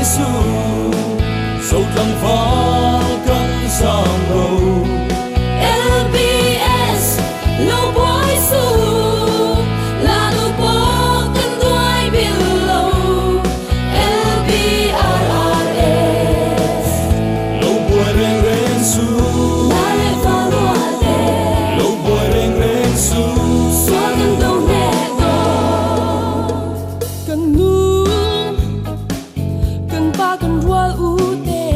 su sâu thẳm phá cánh sang râu LBS lâu Buai su là lâu bó cánh đuôi biển lâu LBRRS lâu Buai reng reng su là lệ pha loa đê lâu Buai reng reng su xóa cánh đâu nè đó cánh nu cánh ba cánh rua u tê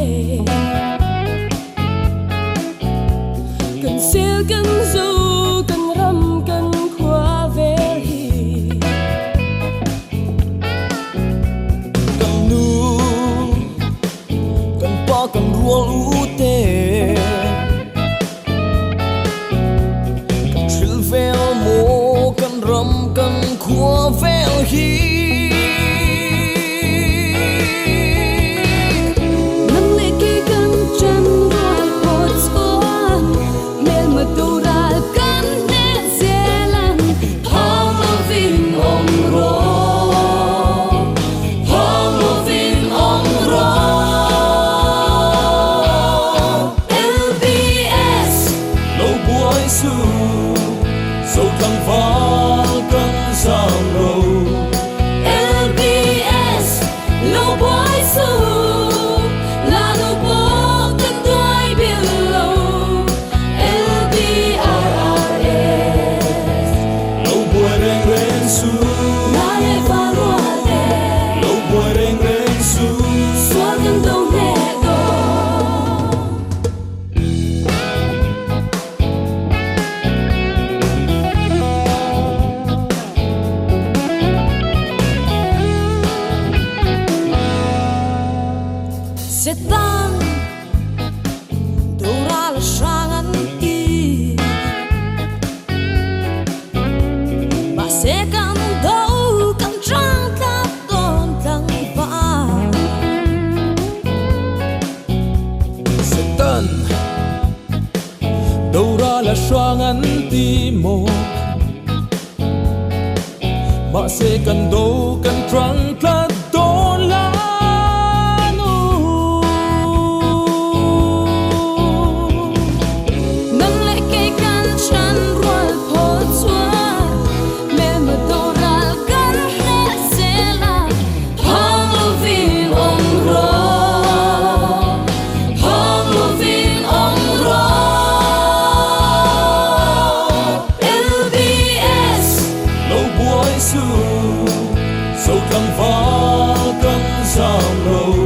cánh xưa cánh du cánh râm cánh khoa về hi cánh nu cánh ba cánh rua u tê cánh chil vel mo cánh râm cánh khoa vel hi nâng lệ kê cánh chân rồi bột xoan lên mà tu ra cánh nét dễ lắm hong mà vinh ông rô hong mà vinh ông rô LBS lâu Buai su sâu thẳm phá cánh sang râu LBS lâu Buai su là lâu bó cánh đuôi biển lâu LBRRS lâu Buai reng reng su là lệ pha loa đê lâu Buai reng reng su xóa cánh đâu nè đó setan dora la sangan ti masekan dau kan trang ka don tang va Setan đâu ra là xoa ngắn tim một mà sẽ cần đâu cần trăng ta đón lá nâng lệ cây can chân rồi phốt xóa men mà đâu ra cắn nét dễ là hong lo vinh ông rô hong lo vinh ông rô LBS lâu Buai su sâu thẳm phá cánh sang râu